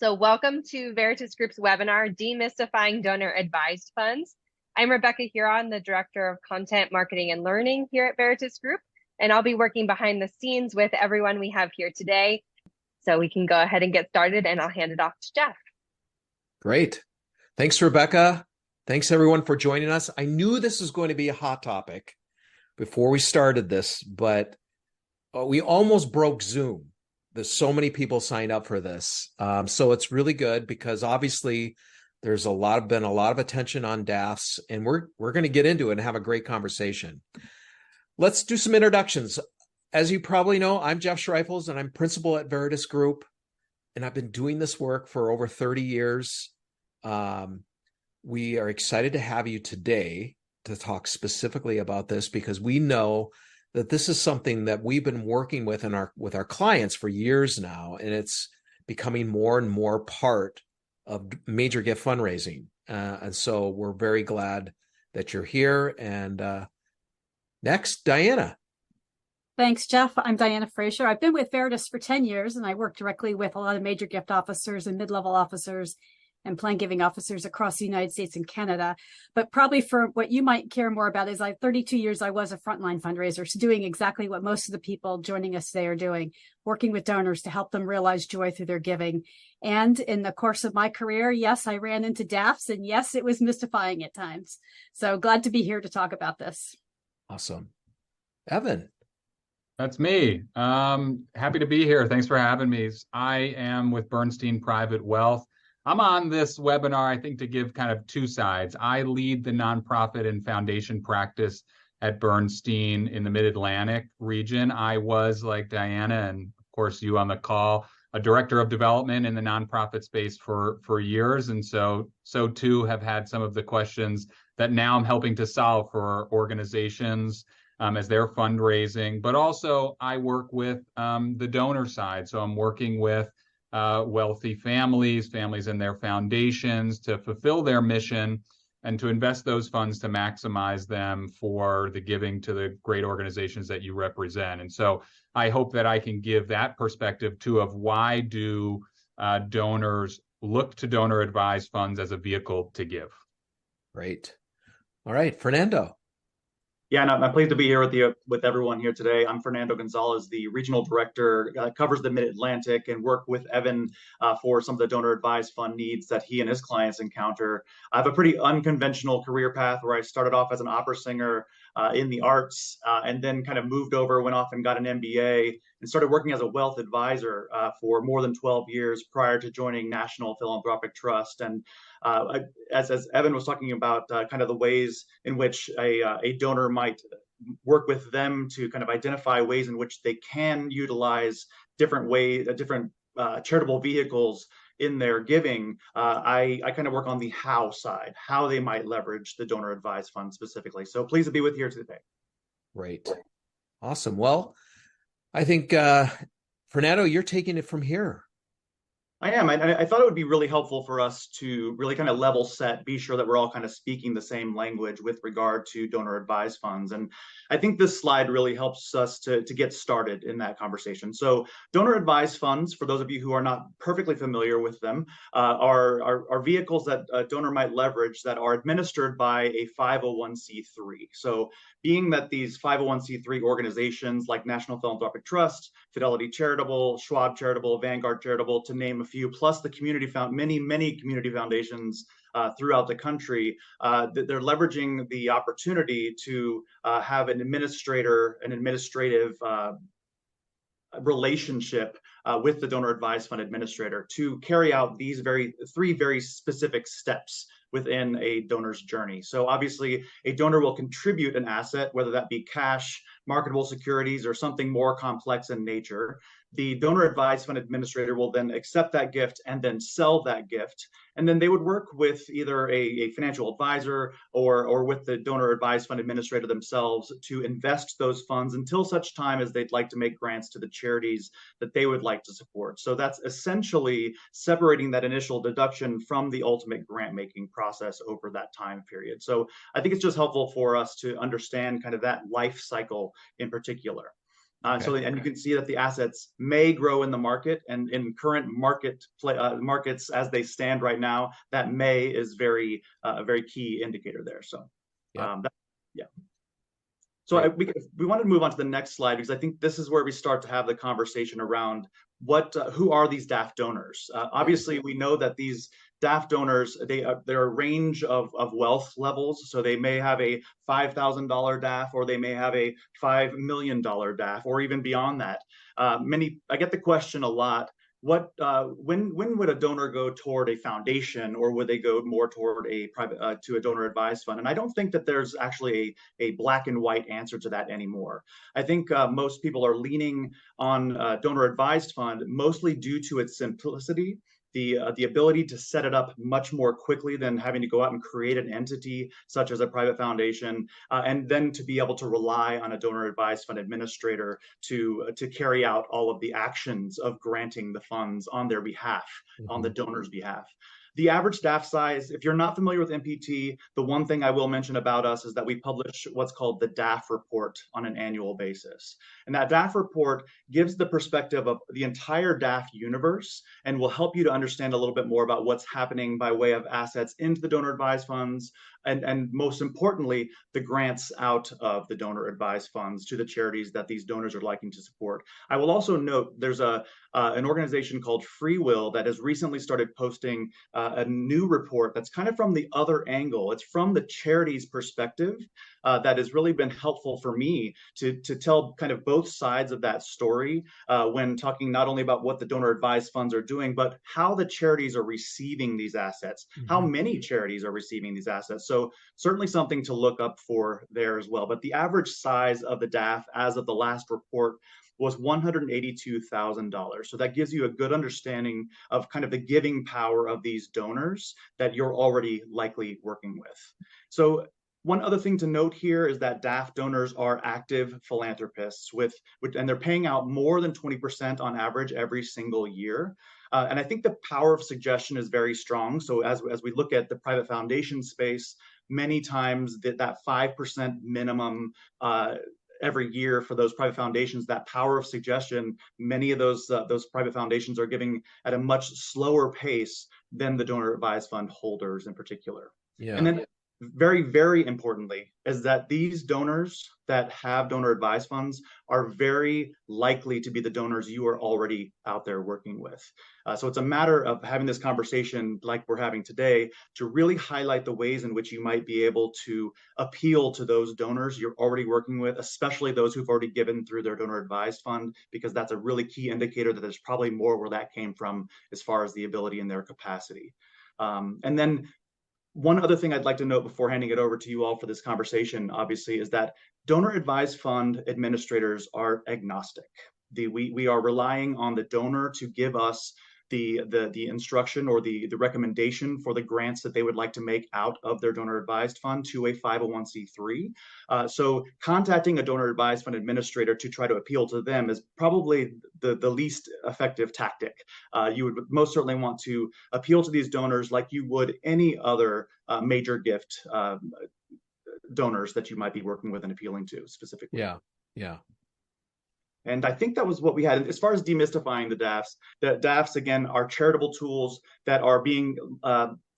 So welcome to Veritas Group's webinar, Demystifying Donor Advised Funds. I'm Rebecca Huron, the Director of Content, Marketing, and Learning here at Veritas Group, and I'll be working behind the scenes with everyone we have here today. So we can go ahead and get started, and I'll hand it off to Jeff. Great. Thanks, Rebecca. Thanks, everyone, for joining us. I knew this was going to be a hot topic before we started this, but we almost broke Zoom. There's so many people signed up for this. So it's really good because obviously there's been a lot of attention on DAFs, and we're going to get into it and have a great conversation. Let's do some introductions. As you probably know, I'm Jeff Schreifels, and I'm principal at Veritas Group, and I've been doing this work for over 30 years. We are excited to have you today to talk specifically about this because we know that this is something that we've been working with with our clients for years now, and it's becoming more and more part of major gift fundraising. And so we're very glad that you're here. And next, Diana. Thanks, Jeff. I'm Diana Fraser. I've been with Veritas for 10 years, and I work directly with a lot of major gift officers and mid-level officers and plan giving officers across the United States and Canada. But probably for what you might care more about is 32 years, I was a frontline fundraiser, so doing exactly what most of the people joining us today are doing, working with donors to help them realize joy through their giving. And in the course of my career, yes, I ran into DAFs, and yes, it was mystifying at times. So glad to be here to talk about this. Awesome. Evan. That's me. Happy to be here. Thanks for having me. I am with Bernstein Private Wealth. I'm on this webinar, I think, to give kind of two sides. I lead the nonprofit and foundation practice at Bernstein in the Mid-Atlantic region. I was, like Diana and of course you on the call, a director of development in the nonprofit space for years. And so too have had some of the questions that now I'm helping to solve for organizations as they're fundraising. But also I work with the donor side. So I'm working with wealthy families in their foundations to fulfill their mission and to invest those funds to maximize them for the giving to the great organizations that you represent. And so I hope that I can give that perspective too of why do donors look to donor advised funds as a vehicle to give. Great. All right, Fernando. Yeah, and I'm pleased to be here with everyone here today. I'm Fernando Gonzalez, the regional director, covers the Mid-Atlantic, and work with Evan for some of the donor advised fund needs that he and his clients encounter. I have a pretty unconventional career path where I started off as an opera singer in the arts, and then kind of moved over, went off and got an MBA, and started working as a wealth advisor for more than 12 years prior to joining National Philanthropic Trust. And as Evan was talking about kind of the ways in which a donor might work with them to kind of identify ways in which they can utilize different charitable vehicles in their giving, I kind of work on the how side, how they might leverage the donor advised fund specifically. So pleased to be with you here today. Great. Awesome. Well, I think, Fernando, you're taking it from here. I am. I thought it would be really helpful for us to really kind of level set, be sure that we're all kind of speaking the same language with regard to donor advised funds. And I think this slide really helps us to get started in that conversation. So donor advised funds, for those of you who are not perfectly familiar with them, are vehicles that a donor might leverage that are administered by a 501c3. So being that these 501c3 organizations like National Philanthropic Trust, Fidelity Charitable, Schwab Charitable, Vanguard Charitable, to name a few, plus the many community foundations throughout the country, they're leveraging the opportunity to have an administrative relationship with the donor advised fund administrator to carry out these three very specific steps within a donor's journey. So obviously a donor will contribute an asset, whether that be cash, marketable securities, or something more complex in nature. The donor advised fund administrator will then accept that gift and then sell that gift. And then they would work with either a financial advisor or with the donor advised fund administrator themselves to invest those funds until such time as they'd like to make grants to the charities that they would like to support. So that's essentially separating that initial deduction from the ultimate grant making process over that time period. So I think it's just helpful for us to understand kind of that life cycle in particular. And you can see that the assets may grow in the market, and in current markets as they stand right now, that may is a very key indicator there. So, yeah. Yeah. So we want to move on to the next slide, because I think this is where we start to have the conversation around who are these DAF donors. Obviously, we know that these DAF donors, they're a range of wealth levels. So they may have a $5,000 DAF, or they may have a $5 million DAF, or even beyond that. I get the question a lot. When would a donor go toward a foundation, or would they go more toward a private to a donor advised fund? And I don't think that there's actually a black and white answer to that anymore. I think most people are leaning on donor advised fund mostly due to its simplicity, the ability to set it up much more quickly than having to go out and create an entity such as a private foundation, and then to be able to rely on a donor advised fund administrator to carry out all of the actions of granting the funds on their behalf, on the donor's behalf. The average DAF size, if you're not familiar with MPT, the one thing I will mention about us is that we publish what's called the DAF report on an annual basis. And that DAF report gives the perspective of the entire DAF universe and will help you to understand a little bit more about what's happening by way of assets into the donor advised funds, and most importantly, the grants out of the donor advised funds to the charities that these donors are liking to support. I will also note there's an organization called Free Will that has recently started posting a new report that's kind of from the other angle. It's from the charity's perspective that has really been helpful for me to tell kind of both sides of that story when talking not only about what the donor advised funds are doing, but how the charities are receiving these assets, how many charities are receiving these assets. So certainly something to look up for there as well. But the average size of the DAF as of the last report was $182,000. So that gives you a good understanding of kind of the giving power of these donors that you're already likely working with. So one other thing to note here is that DAF donors are active philanthropists and they're paying out more than 20% on average every single year. And I think the power of suggestion is very strong. So as we look at the private foundation space, many times that 5% minimum every year for those private foundations, that power of suggestion, many of those private foundations are giving at a much slower pace than the donor advised fund holders in particular. Yeah. And then very, very importantly, is that these donors that have donor advised funds are very likely to be the donors you are already out there working with. So it's a matter of having this conversation like we're having today to really highlight the ways in which you might be able to appeal to those donors you're already working with, especially those who've already given through their donor advised fund, because that's a really key indicator that there's probably more where that came from as far as the ability and their capacity. And then one other thing I'd like to note before handing it over to you all for this conversation, obviously, is that donor advised fund administrators are agnostic. We are relying on the donor to give us the instruction or the recommendation for the grants that they would like to make out of their donor advised fund to a 501c3. So contacting a donor advised fund administrator to try to appeal to them is probably the least effective tactic. You would most certainly want to appeal to these donors like you would any other major gift donors that you might be working with and appealing to specifically. Yeah. And I think that was what we had. As far as demystifying the DAFs, again, are charitable tools that are being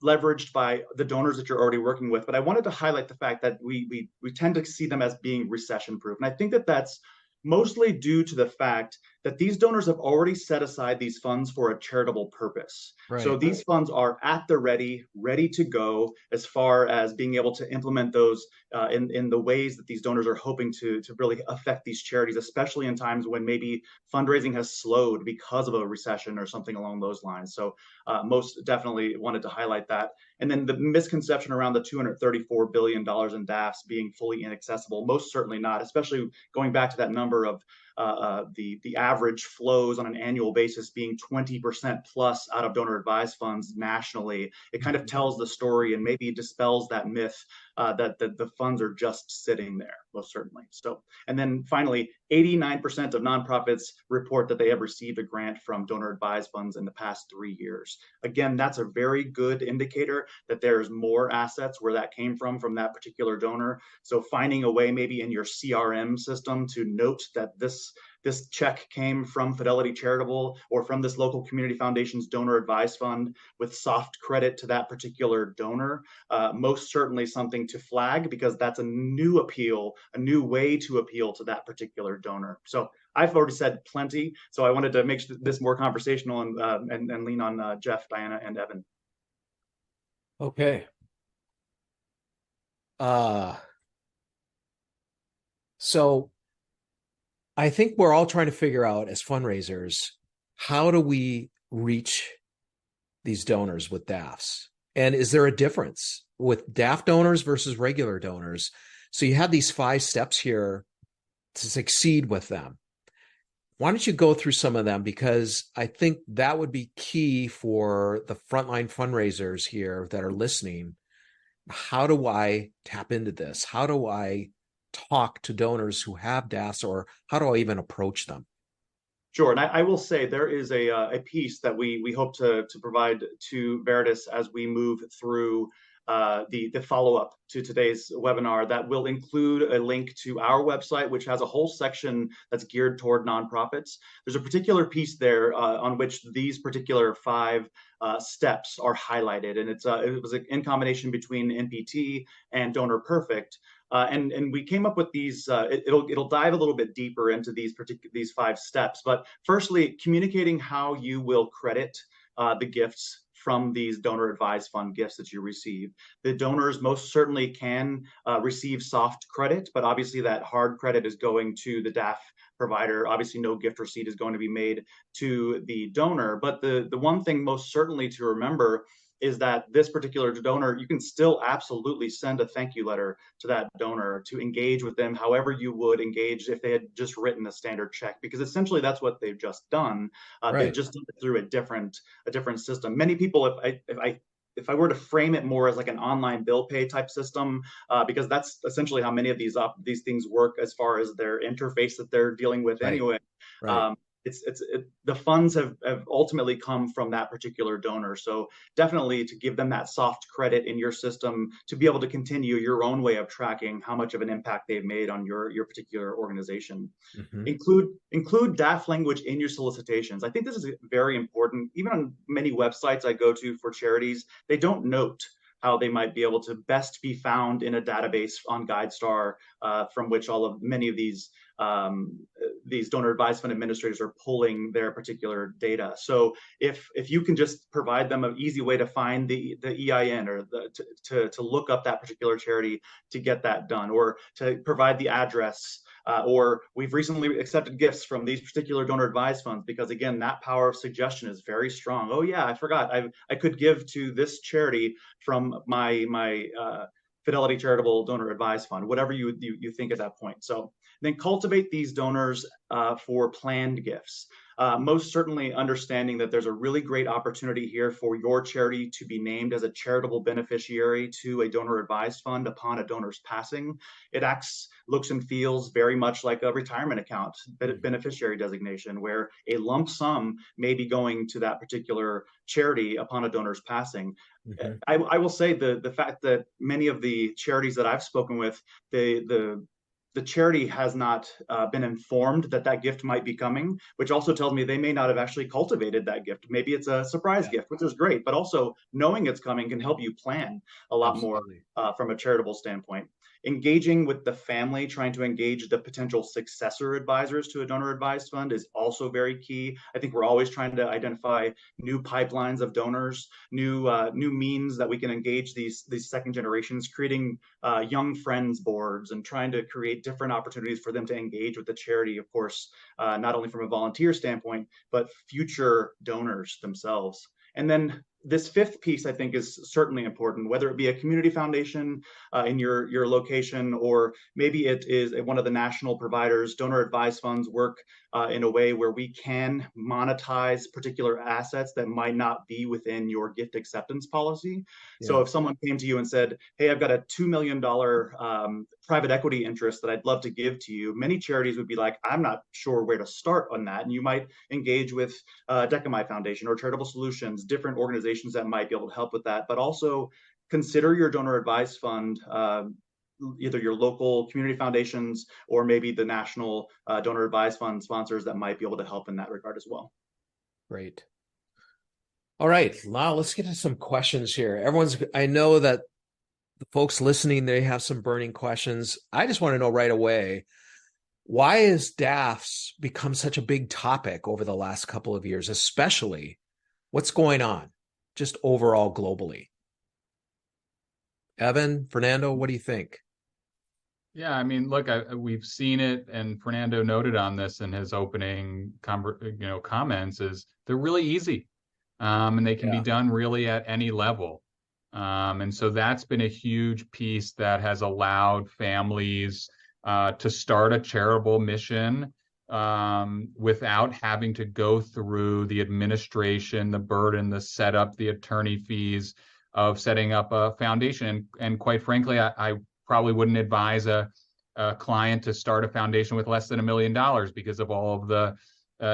leveraged by the donors that you're already working with. But I wanted to highlight the fact that we tend to see them as being recession proof. And I think that that's mostly due to the fact that these donors have already set aside these funds for a charitable purpose. Right. So these funds are at the ready to go as far as being able to implement those in the ways that these donors are hoping to really affect these charities, especially in times when maybe fundraising has slowed because of a recession or something along those lines. So most definitely wanted to highlight that. And then the misconception around the $234 billion in DAFs being fully inaccessible, most certainly not, especially going back to that number of the average flows on an annual basis being 20% plus out of donor advised funds nationally. It kind of tells the story and maybe dispels that myth that the funds are just sitting there, most certainly. So, and then finally, 89% of nonprofits report that they have received a grant from donor advised funds in the past 3 years. Again, that's a very good indicator that there's more assets where that came from that particular donor. So finding a way maybe in your CRM system to note that this this check came from Fidelity Charitable or from this local community foundation's donor advised fund with soft credit to that particular donor, most certainly something to flag, because that's a new appeal, a new way to appeal to that particular donor. So I've already said plenty, so I wanted to make this more conversational and lean on Jeff, Diana, and Evan. Okay. So I think we're all trying to figure out as fundraisers, how do we reach these donors with DAFs? And is there a difference with DAF donors versus regular donors? So you have these 5 steps here to succeed with them. Why don't you go through some of them? Because I think that would be key for the frontline fundraisers here that are listening. How do I tap into this? How do I talk to donors who have DAFs, or how do I even approach them? Sure, and I will say there is a piece that we hope to provide to Veritas as we move through the follow-up to today's webinar that will include a link to our website, which has a whole section that's geared toward nonprofits. There's a particular piece there on which these particular 5 steps are highlighted, and it was in combination between NPT and Donor Perfect. And we came up with these. It'll dive a little bit deeper into these 5 steps. But firstly, communicating how you will credit the gifts from these donor advised fund gifts that you receive. The donors most certainly can receive soft credit, but obviously that hard credit is going to the DAF provider. Obviously, no gift receipt is going to be made to the donor. But the one thing most certainly to remember is that this particular donor, you can still absolutely send a thank you letter to that donor to engage with them however you would engage if they had just written a standard check, because essentially that's what they've just done. Right. They've just done it through a different system. Many people, if I were to frame it more as like an online bill pay type system, because that's essentially how many of these things work as far as their interface that they're dealing with anyway. Right. The funds have ultimately come from that particular donor. So definitely to give them that soft credit in your system to be able to continue your own way of tracking how much of an impact they've made on your particular organization. Mm-hmm. Include DAF language in your solicitations. I think this is very important. Even on many websites I go to for charities, they don't note how they might be able to best be found in a database on GuideStar, from which many of these donor advised fund administrators are pulling their particular data. So if you can just provide them an easy way to find the EIN or to look up that particular charity to get that done, or to provide the address, or we've recently accepted gifts from these particular donor advised funds, because again, that power of suggestion is very strong. Oh yeah, I forgot, I could give to this charity from my Fidelity Charitable Donor Advised Fund, whatever you think at that point. So then cultivate these donors for planned gifts. Most certainly understanding that there's a really great opportunity here for your charity to be named as a charitable beneficiary to a donor advised fund upon a donor's passing. It looks and feels very much like a retirement account beneficiary designation, where a lump sum may be going to that particular charity upon a donor's passing. Mm-hmm. I will say the fact that many of the charities that I've spoken with, the charity has not been informed that gift might be coming, which also tells me they may not have actually cultivated that gift. Maybe it's a surprise gift, which is great, but also knowing it's coming can help you plan a lot more from a charitable standpoint. Engaging with the family, trying to engage the potential successor advisors to a donor advised fund is also very key. I think we're always trying to identify new pipelines of donors, new means that we can engage these second generations, creating young friends boards and trying to create different opportunities for them to engage with the charity, of course, not only from a volunteer standpoint, but future donors themselves. And then this 5th piece, I think, is certainly important, whether it be a community foundation in your location, or maybe it is one of the national providers. Donor advised funds work in a way where we can monetize particular assets that might not be within your gift acceptance policy. Yeah. So if someone came to you and said, hey, I've got a $2 million private equity interest that I'd love to give to you, many charities would be like, I'm not sure where to start on that. And you might engage with Decamai Foundation or Charitable Solutions, different organizations that might be able to help with that. But also consider your donor advised fund either your local community foundations or maybe the national donor advised fund sponsors that might be able to help in that regard as well. Great. All right, now let's get to some questions here. I know that the folks listening, they have some burning questions. I just want to know right away, why has DAFs become such a big topic over the last couple of years, especially what's going on just overall globally? Evan, Fernando, what do you think? Yeah, I mean, look, we've seen it, and Fernando noted on this in his opening, comments. Is they're really easy, and they can be done really at any level, and so that's been a huge piece that has allowed families to start a charitable mission without having to go through the administration, the burden, the setup, the attorney fees of setting up a foundation. And quite frankly, I probably wouldn't advise a client to start a foundation with less than $1 million because of all of the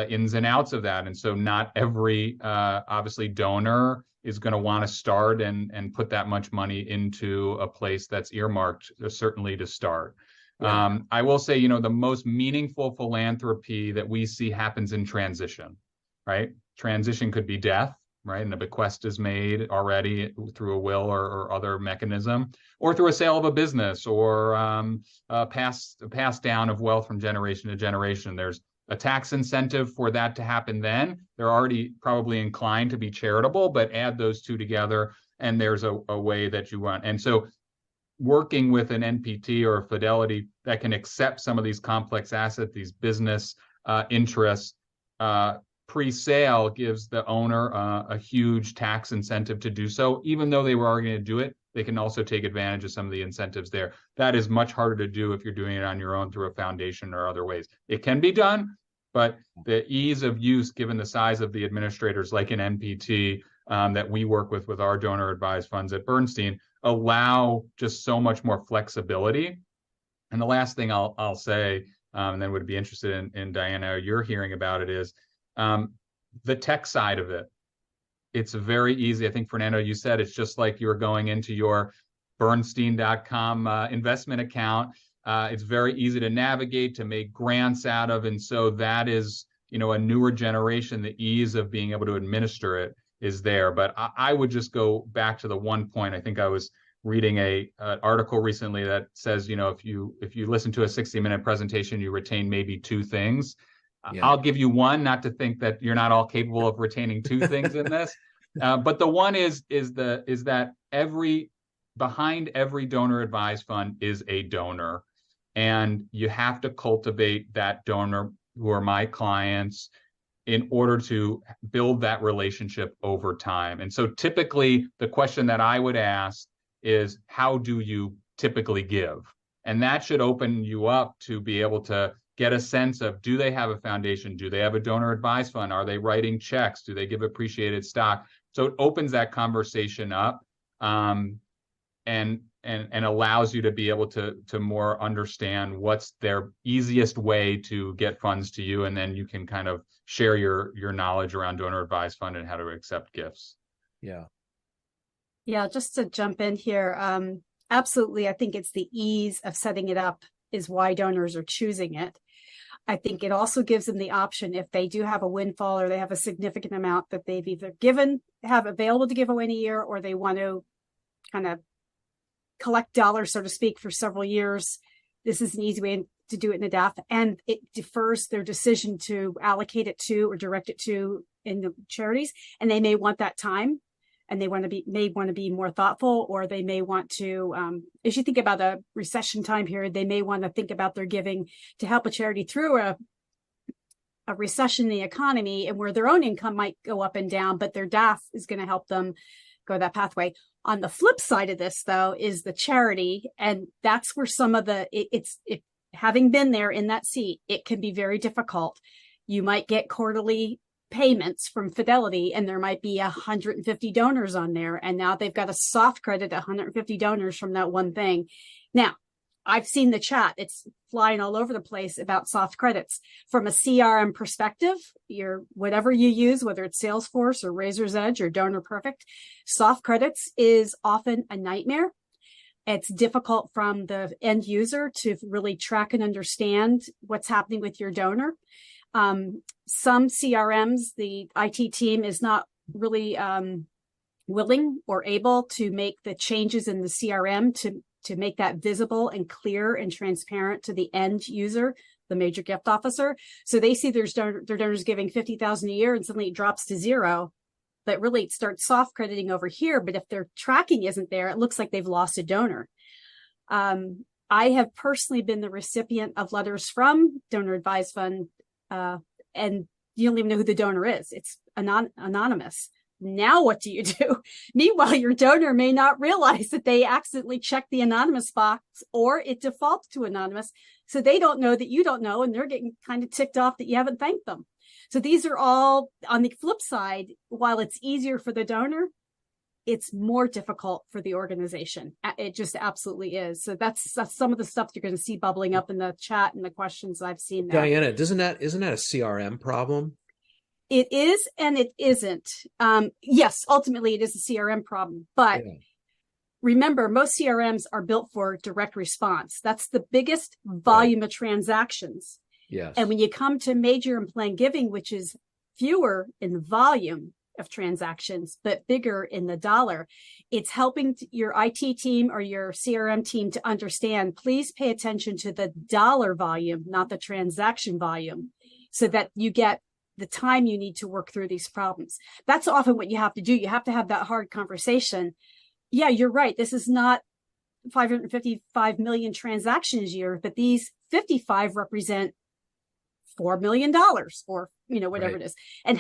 ins and outs of that. And so not every obviously donor is going to want to start and put that much money into a place that's earmarked, certainly to start. Yeah. I will say, the most meaningful philanthropy that we see happens in transition, right? Transition could be death, right? And a bequest is made already through a will or other mechanism, or through a sale of a business, or pass down of wealth from generation to generation. There's a tax incentive for that to happen then. They're already probably inclined to be charitable, but add those two together, and there's a way that you want. And so working with an NPT or a Fidelity that can accept some of these complex assets, these business interests, pre-sale gives the owner a huge tax incentive to do so. Even though they were already going to do it, they can also take advantage of some of the incentives there. That is much harder to do if you're doing it on your own through a foundation or other ways. It can be done, but the ease of use, given the size of the administrators like an NPT that we work with our donor advised funds at Bernstein, allow just so much more flexibility. And the last thing I'll say, and then would be interested in Diana, you're hearing about it, is the tech side of it. It's very easy. I think, Fernando, you said it's just like you're going into your Bernstein.com investment account. It's very easy to navigate, to make grants out of. And so that is, a newer generation, the ease of being able to administer it is there. But I would just go back to the one point. I think I was reading an article recently that says, if you listen to a 60-minute presentation, you retain maybe two things. Yeah. I'll give you one, not to think that you're not all capable of retaining two things in this. But the one is that behind every donor advised fund is a donor, and you have to cultivate that donor, who are my clients, in order to build that relationship over time. And so typically the question that I would ask is, how do you typically give? And that should open you up to be able to get a sense of, do they have a foundation? Do they have a donor advised fund? Are they writing checks? Do they give appreciated stock? So it opens that conversation up and allows you to be able to more understand what's their easiest way to get funds to you. And then you can kind of share your knowledge around donor advised fund and how to accept gifts. Yeah. Yeah, just to jump in here. Absolutely. I think it's the ease of setting it up is why donors are choosing it. I think it also gives them the option, if they do have a windfall or they have a significant amount that they've either have available to give away in a year, or they want to kind of collect dollars, so to speak, for several years. This is an easy way to do it in a DAF, and it defers their decision to allocate it to or direct it to in the charities. And they may want that time, and they may want to be more thoughtful, or they may want to, as you think about a recession time period, they may want to think about their giving to help a charity through a recession in the economy, and where their own income might go up and down, but their DAF is going to help them go that pathway. On the flip side of this, though, is the charity, and that's where some of having been there in that seat, it can be very difficult. You might get quarterly payments from Fidelity, and there might be 150 donors on there, and now they've got a soft credit 150 donors from that one thing. Now, I've seen the chat, it's flying all over the place about soft credits. From a CRM perspective, whatever you use, whether it's Salesforce or Razor's Edge or Donor Perfect, soft credits is often a nightmare. It's difficult from the end user to really track and understand what's happening with your donor. Some CRMs, the IT team is not really willing or able to make the changes in the CRM to make that visible and clear and transparent to the end user, the major gift officer. So they see their donors giving $50,000 a year and suddenly it drops to zero. But really it starts soft crediting over here. But if their tracking isn't there, it looks like they've lost a donor. I have personally been the recipient of letters from Donor Advised Fund, and you don't even know who the donor is. It's anonymous. Now what do you do? Meanwhile, your donor may not realize that they accidentally checked the anonymous box or it defaults to anonymous. So they don't know that you don't know, and they're getting kind of ticked off that you haven't thanked them. So these are all, on the flip side, while it's easier for the donor, it's more difficult for the organization. It just absolutely is. So that's some of the stuff you're going to see bubbling up in the chat and the questions I've seen there. Diana, isn't that a CRM problem? It is and it isn't. Yes, ultimately it is a CRM problem. But remember, most CRMs are built for direct response. That's the biggest volume of transactions. Yes. And when you come to major and planned giving, which is fewer in volume of transactions, but bigger in the dollar, it's helping your IT team or your CRM team to understand, please pay attention to the dollar volume, not the transaction volume, so that you get the time you need to work through these problems. That's often what you have to do. You have to have that hard conversation. Yeah, you're right. This is not 555 million transactions a year, but these 55 represent $4 million or, whatever it is, and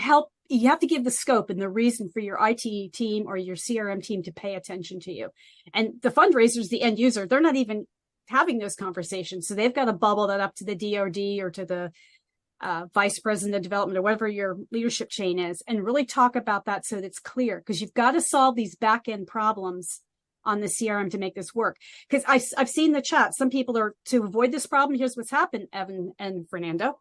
you have to give the scope and the reason for your IT team or your CRM team to pay attention to you. And the fundraisers, the end user, they're not even having those conversations. So they've got to bubble that up to the DOD or to the vice president of development or whatever your leadership chain is, and really talk about that so that it's clear, because you've got to solve these back end problems on the CRM to make this work. Because I've seen the chat. Some people are, to avoid this problem, here's what's happened, Evan and Fernando.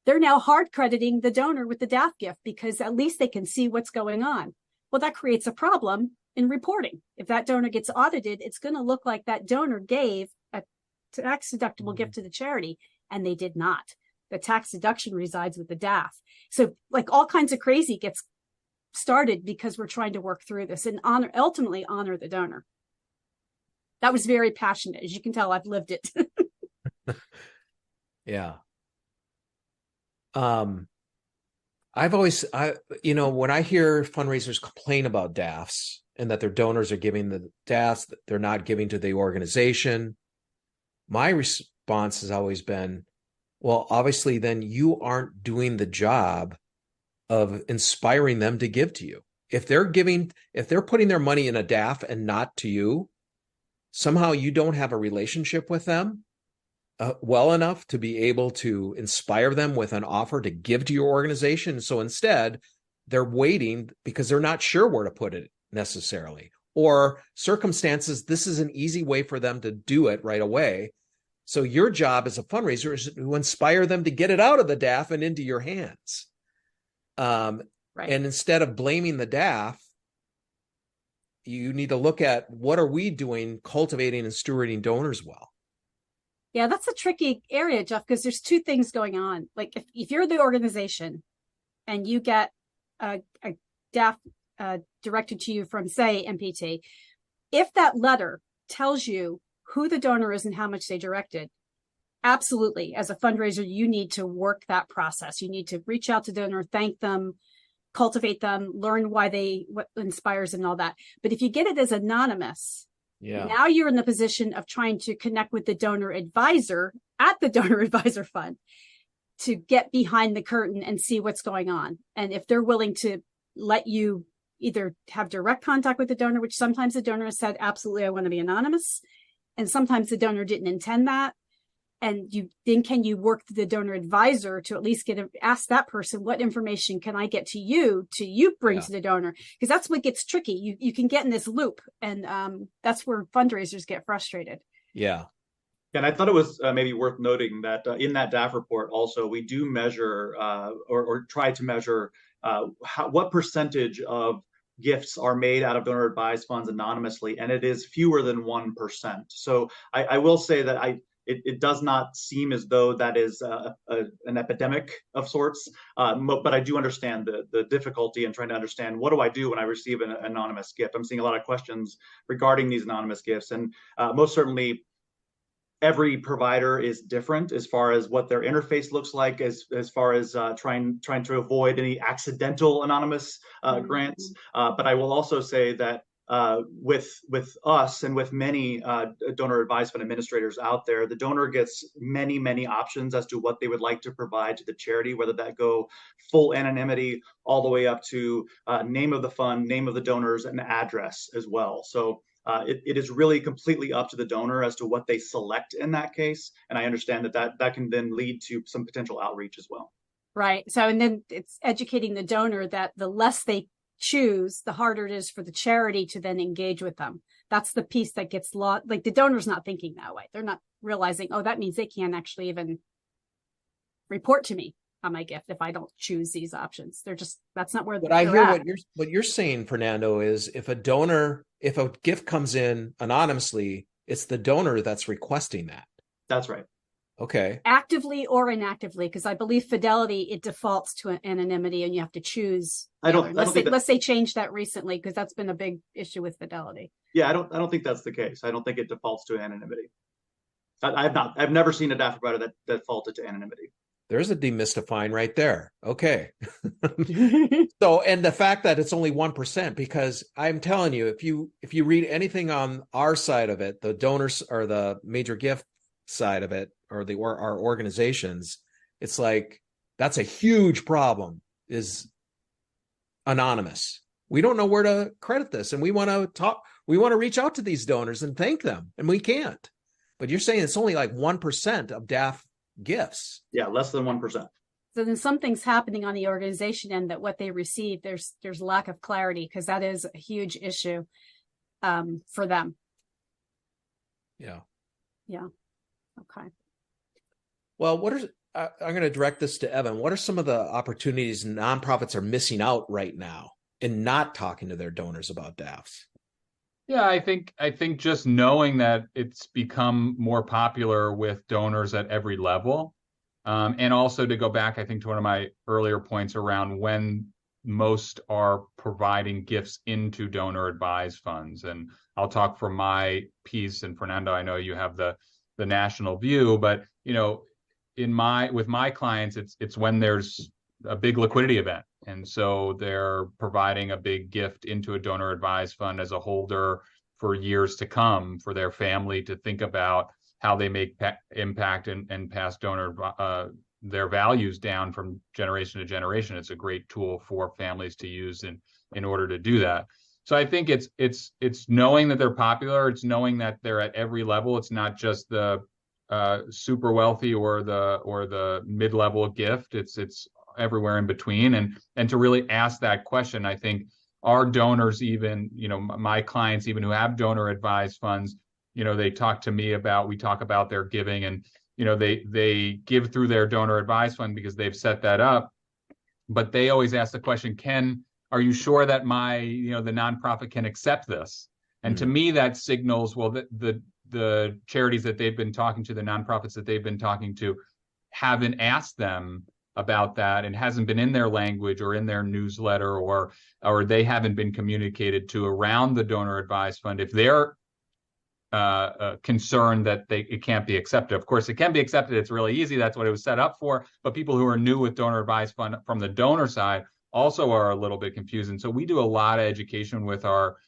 They're now hard crediting the donor with the DAF gift because at least they can see what's going on. Well, that creates a problem in reporting. If that donor gets audited, it's going to look like that donor gave a tax deductible gift to the charity, and they did not. The tax deduction resides with the DAF. So like all kinds of crazy gets started because we're trying to work through this and ultimately honor the donor. That was very passionate. As you can tell, I've lived it. Yeah. I've always, when I hear fundraisers complain about DAFs and that their donors are giving the DAFs that they're not giving to the organization, my response has always been, well, obviously then you aren't doing the job of inspiring them to give to you. If they're putting their money in a DAF and not to you, somehow you don't have a relationship with them well enough to be able to inspire them with an offer to give to your organization. So instead, they're waiting because they're not sure where to put it necessarily, or circumstances. This is an easy way for them to do it right away. So your job as a fundraiser is to inspire them to get it out of the DAF and into your hands. Right. And instead of blaming the DAF, you need to look at what are we doing cultivating and stewarding donors well. Yeah, that's a tricky area, Jeff, because there's two things going on. Like if you're the organization and you get a DAF directed to you from, say, MPT, if that letter tells you who the donor is and how much they directed, absolutely, as a fundraiser, you need to work that process. You need to reach out to donor, thank them, cultivate them, learn what inspires them and all that. But if you get it as anonymous, now you're in the position of trying to connect with the donor advisor at the donor advisor fund to get behind the curtain and see what's going on. And if they're willing to let you either have direct contact with the donor, which sometimes the donor has said, absolutely, I want to be anonymous. And sometimes the donor didn't intend that. And can you work the donor advisor to at least ask that person, what information can I get to you bring to the donor? Because that's what gets tricky. You can get in this loop, and that's where fundraisers get frustrated. Yeah. And I thought it was maybe worth noting that in that DAF report also, we do measure or try to measure what percentage of gifts are made out of donor advised funds anonymously, and it is fewer than 1%. So I will say that it does not seem as though that is an epidemic of sorts, but I do understand the difficulty in trying to understand, what do I do when I receive an anonymous gift? I'm seeing a lot of questions regarding these anonymous gifts, and most certainly every provider is different as far as what their interface looks like, as far as trying to avoid any accidental anonymous grants. But I will also say that with us and with many donor advised fund administrators out there, the donor gets many options as to what they would like to provide to the charity, whether that go full anonymity all the way up to name of the fund, name of the donors, and address as well. So it is really completely up to the donor as to what they select in that case. And I understand that can then lead to some potential outreach as well. Right. So, and then it's educating the donor that the less they choose, the harder it is for the charity to then engage with them. That's the piece that gets lost. Like, the donor's not thinking that way. They're not realizing, oh, that means they can't actually even report to me on my gift if I don't choose these options. They're just, that's not where But I hear what you're saying, Fernando, is if a gift comes in anonymously, it's the donor that's requesting that. That's right. Okay. Actively or inactively, because I believe Fidelity, it defaults to anonymity and you have to choose. Unless they changed that recently, because that's been a big issue with Fidelity. Yeah, I don't think that's the case. I don't think it defaults to anonymity. I've never seen a DAF provider that defaulted to anonymity. There's a demystifying right there. Okay. So, and the fact that it's only 1%, because I'm telling you, if you read anything on our side of it, the donors or the major gift side of it, or our organizations, it's like, that's a huge problem, is anonymous. We don't know where to credit this, and we want to reach out to these donors and thank them, and we can't. But you're saying it's only like 1% of DAF gifts. Yeah, less than 1%. So then something's happening on the organization end, that what they receive, there's lack of clarity, because that is a huge issue for them. Yeah. Okay. Well, I'm going to direct this to Evan. What are some of the opportunities nonprofits are missing out right now in not talking to their donors about DAFs? Yeah, I think just knowing that it's become more popular with donors at every level, and also to go back, I think, to one of my earlier points around when most are providing gifts into donor advised funds. And I'll talk from my piece, and Fernando, I know you have the national view, but with my clients, it's when there's a big liquidity event. And so they're providing a big gift into a donor advised fund as a holder for years to come, for their family to think about how they make impact and pass donor their values down from generation to generation. It's a great tool for families to use in order to do that. So I think it's knowing that they're popular. It's knowing that they're at every level. It's not just the super wealthy or the mid-level gift. It's everywhere in between, and to really ask that question. I think our donors, even my clients, even who have donor advised funds, they talk to me about, we talk about their giving, and they give through their donor advised fund because they've set that up, but they always ask the question, are you sure that my the nonprofit can accept this? And to me, that signals, well, the charities that they've been talking to, the nonprofits that they've been talking to, haven't asked them about that, and hasn't been in their language or in their newsletter, or they haven't been communicated to around the donor advised fund if they're concerned that it can't be accepted. Of course, it can be accepted. It's really easy. That's what it was set up for. But people who are new with donor advised fund from the donor side also are a little bit confused. And so we do a lot of education with our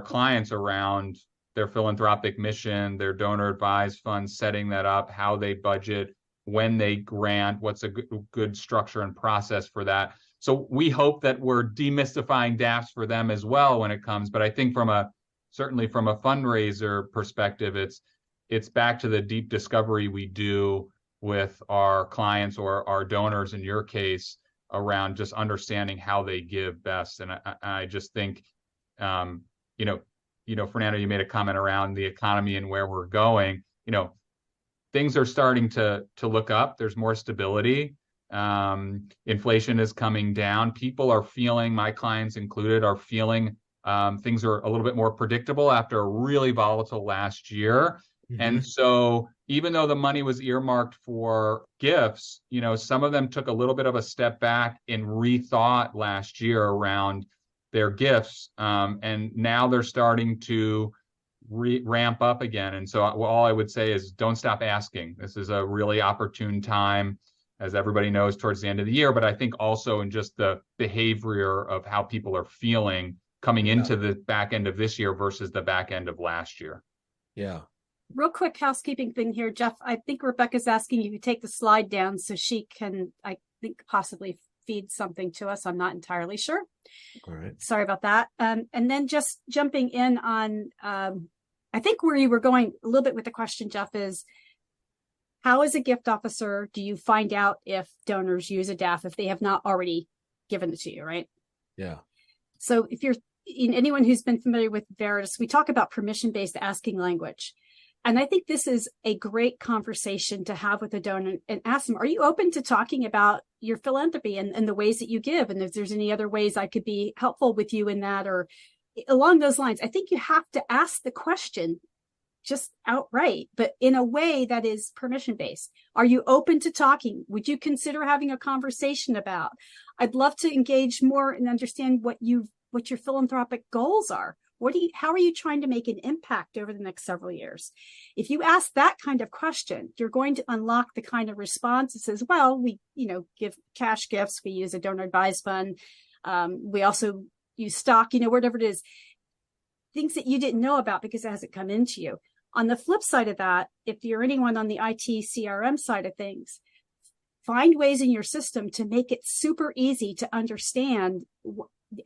clients around their philanthropic mission, their donor advised fund, setting that up, how they budget, when they grant, what's a good structure and process for that. So we hope that we're demystifying DAFs for them as well when it comes. But I think certainly from a fundraiser perspective, it's back to the deep discovery we do with our clients or our donors, in your case, around just understanding how they give best. And I just think, Fernando, you made a comment around the economy and where we're going. Things are starting to look up. There's more stability. Inflation is coming down. People are feeling, my clients included, are feeling things are a little bit more predictable after a really volatile last year. And so even though the money was earmarked for gifts, some of them took a little bit of a step back and rethought last year around their gifts. And now they're starting to ramp up again. And so all I would say is don't stop asking. This is a really opportune time, as everybody knows, towards the end of the year. But I think also in just the behavior of how people are feeling coming into the back end of this year versus the back end of last year. Yeah. Real quick housekeeping thing here, Jeff. I think Rebecca's asking you to take the slide down so she can, I think, possibly feed something to us. I'm not entirely sure. All right. Sorry about that. And then just jumping in on, I think where you were going a little bit with the question, Jeff, is how, as a gift officer, do you find out if donors use a DAF if they have not already given it to you, right? Yeah. So if you're anyone who's been familiar with Veritas, we talk about permission-based asking language. And I think this is a great conversation to have with a donor and ask them, are you open to talking about your philanthropy and the ways that you give? And if there's any other ways I could be helpful with you in that, or along those lines. I think you have to ask the question just outright, but in a way that is permission-based. Are you open to talking? Would you consider having a conversation about? I'd love to engage more and understand what your philanthropic goals are. How are you trying to make an impact over the next several years? If you ask that kind of question, you're going to unlock the kind of response that says, well, we, give cash gifts. We use a donor advised fund. We also use stock, whatever it is, things that you didn't know about because it hasn't come into you. On the flip side of that, if you're anyone on the IT CRM side of things, find ways in your system to make it super easy to understand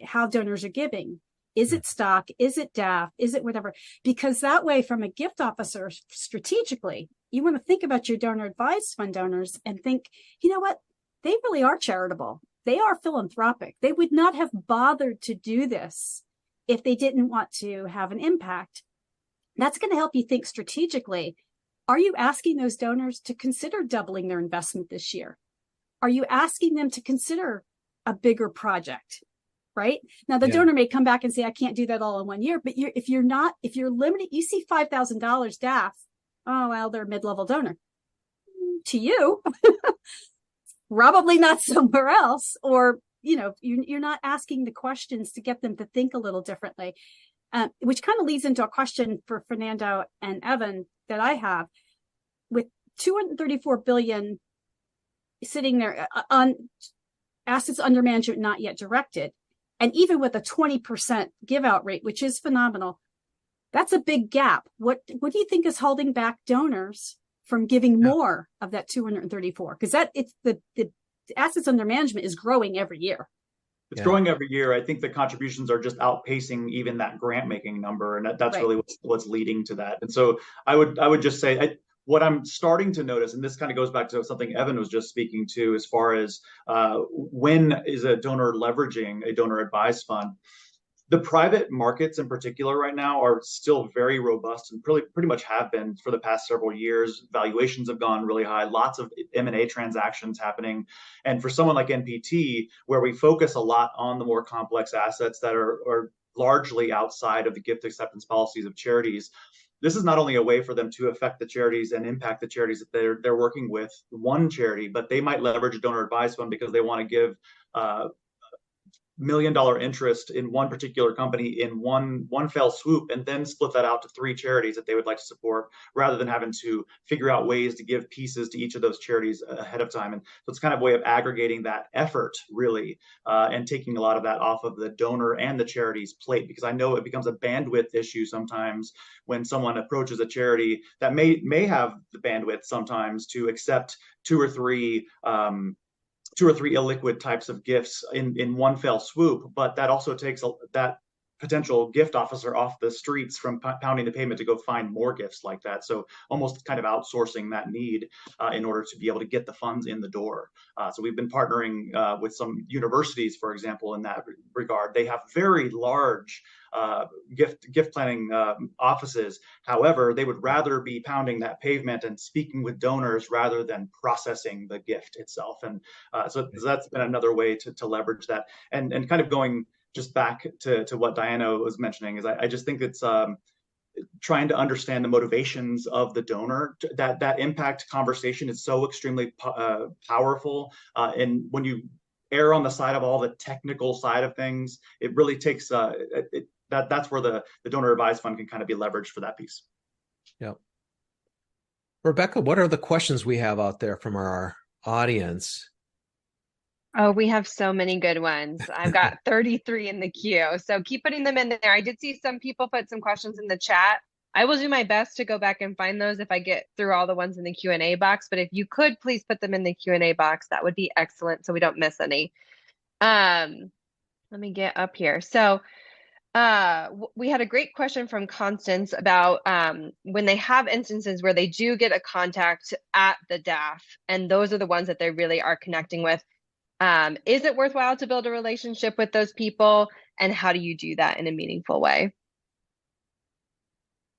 how donors are giving. Is it stock? Is it DAF? Is it whatever? Because that way, from a gift officer, strategically, you want to think about your donor advised fund donors and think, you know what? They really are charitable. They are philanthropic. They would not have bothered to do this if they didn't want to have an impact. That's going to help you think strategically. Are you asking those donors to consider doubling their investment this year? Are you asking them to consider a bigger project? Right now, the donor may come back and say, I can't do that all in 1 year. But if you're limited, you see $5,000 DAF. Oh, well, they're a mid-level donor to you, probably not somewhere else. Or, you're not asking the questions to get them to think a little differently, which kind of leads into a question for Fernando and Evan that I have. With $234 billion sitting there on assets under management, not yet directed, and even with a 20% give out rate, which is phenomenal, that's a big gap. What do you think is holding back donors from giving more of that 234? Because the assets under management is growing every year. It's growing every year. I think the contributions are just outpacing even that grant making number, and that's really what's leading to that. And so I would just say, what I'm starting to notice, and this kind of goes back to something Evan was just speaking to, as far as when is a donor leveraging a donor advised fund. The private markets in particular right now are still very robust and pretty much have been for the past several years. Valuations have gone really high, lots of M&A transactions happening. And for someone like NPT, where we focus a lot on the more complex assets that are largely outside of the gift acceptance policies of charities, this is not only a way for them to affect the charities and impact the charities that they're working with, one charity, but they might leverage a donor advised fund because they want to give $1 million interest in one particular company in one fell swoop, and then split that out to 3 charities that they would like to support, rather than having to figure out ways to give pieces to each of those charities ahead of time. And so it's kind of a way of aggregating that effort, really, and taking a lot of that off of the donor and the charity's plate, because I know it becomes a bandwidth issue sometimes when someone approaches a charity that may have the bandwidth sometimes to accept 2 or 3 illiquid types of gifts in one fell swoop, but that also takes that potential gift officer off the streets from pounding the pavement to go find more gifts like that. So almost kind of outsourcing that need in order to be able to get the funds in the door. So we've been partnering with some universities, for example, in that regard. They have very large gift planning offices. However, they would rather be pounding that pavement and speaking with donors rather than processing the gift itself. And so that's been another way to leverage that. And kind of going just back to what Diana was mentioning is I just think it's trying to understand the motivations of the donor. That impact conversation is so extremely powerful. And when you err on the side of all the technical side of things, it really takes that's where the donor advised fund can kind of be leveraged for that piece. Yeah. Rebecca, what are the questions we have out there from our audience? Oh, we have so many good ones. I've got 33 in the queue. So keep putting them in there. I did see some people put some questions in the chat. I will do my best to go back and find those if I get through all the ones in the Q&A box. But if you could please put them in the Q&A box, that would be excellent so we don't miss any. Let me get up here. So we had a great question from Constance about when they have instances where they do get a contact at the DAF, and those are the ones that they really are connecting with. Is it worthwhile to build a relationship with those people, and how do you do that in a meaningful way?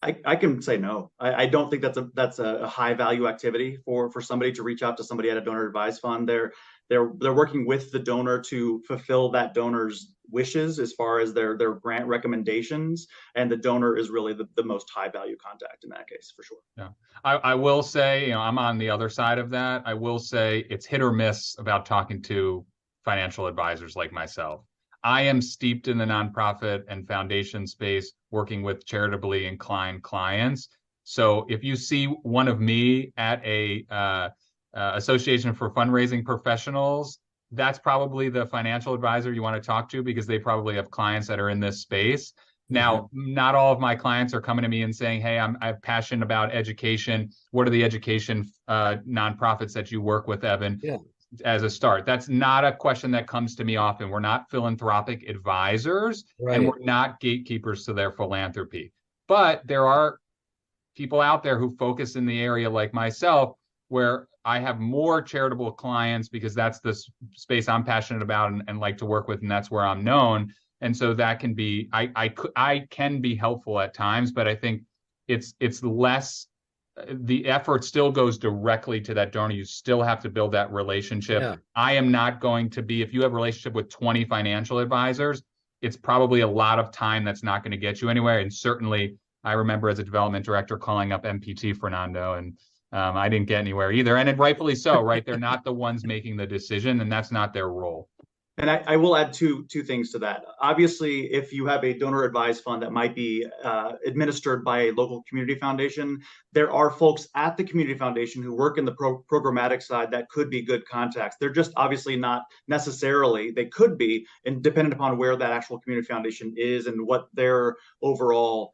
I can say no. I don't think that's a high value activity for somebody to reach out to somebody at a donor advised fund. They're working with the donor to fulfill that donor's wishes as far as their grant recommendations, and the donor is really the most high value contact in that case, for sure. Yeah, I will say, I'm on the other side of that. I will say it's hit or miss about talking to financial advisors like myself. I am steeped in the nonprofit and foundation space, working with charitably inclined clients. So if you see one of me at a Association for Fundraising Professionals, that's probably the financial advisor you want to talk to, because they probably have clients that are in this space. Now, not all of my clients are coming to me and saying, hey, I'm passionate about education. What are the education nonprofits that you work with, Evan? Yeah. As a start. That's not a question that comes to me often. We're not philanthropic advisors, Right. And we're not gatekeepers to their philanthropy. But there are people out there who focus in the area like myself, where I have more charitable clients because that's the space I'm passionate about and like to work with, and that's where I'm known. And so that can be, I can be helpful at times, but I think it's less, the effort still goes directly to that donor. You still have to build that relationship. Yeah. I am not going to be, if you have a relationship with 20 financial advisors, it's probably a lot of time that's not going to get you anywhere. And certainly I remember as a development director calling up MPT Fernando, and I didn't get anywhere either. And rightfully so, right? They're not the ones making the decision, and that's not their role. And I will add two things to that. Obviously, if you have a donor advised fund that might be administered by a local community foundation, there are folks at the community foundation who work in the programmatic side that could be good contacts. They're just obviously not necessarily, they could be, and dependent upon where that actual community foundation is and what their overall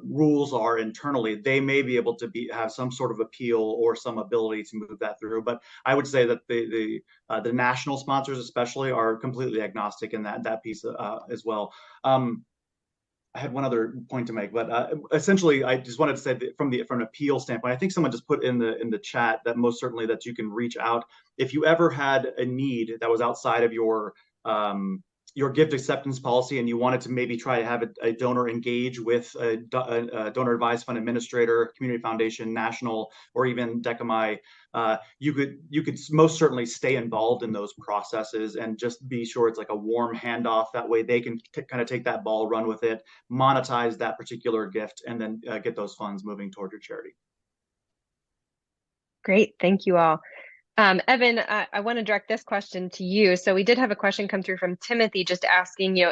rules are internally, they may be able to have some sort of appeal or some ability to move that through. But I would say that the national sponsors especially are completely agnostic in that piece as well. I had one other point to make, but essentially, I just wanted to say that from an appeal standpoint, I think someone just put in the chat that most certainly that you can reach out if you ever had a need that was outside of your gift acceptance policy, and you wanted to maybe try to have a donor engage with a donor advised fund administrator, community foundation, national, or even DECAMI, you could most certainly stay involved in those processes and just be sure it's like a warm handoff. That way they can kind of take that ball, run with it, monetize that particular gift, and then get those funds moving toward your charity. Great, thank you all. Evan, I want to direct this question to you. So we did have a question come through from Timothy just asking you,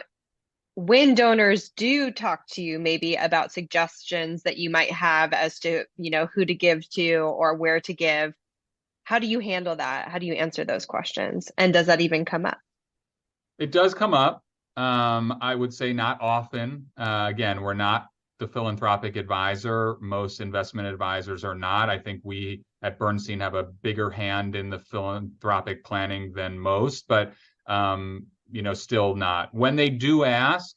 when donors do talk to you maybe about suggestions that you might have as to, who to give to or where to give, how do you handle that? How do you answer those questions? And does that even come up? It does come up. I would say not often. Again, we're not the philanthropic advisor. Most investment advisors are not. I think we at Bernstein have a bigger hand in the philanthropic planning than most, but still not. When they do ask,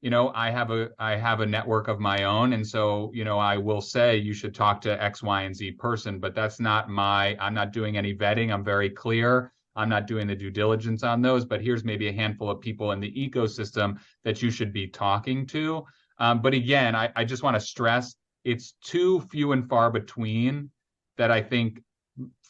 I have a network of my own. And so, I will say you should talk to X, Y, and Z person, but I'm not doing any vetting. I'm very clear. I'm not doing the due diligence on those, but here's maybe a handful of people in the ecosystem that you should be talking to. But again, I just want to stress it's too few and far between that I think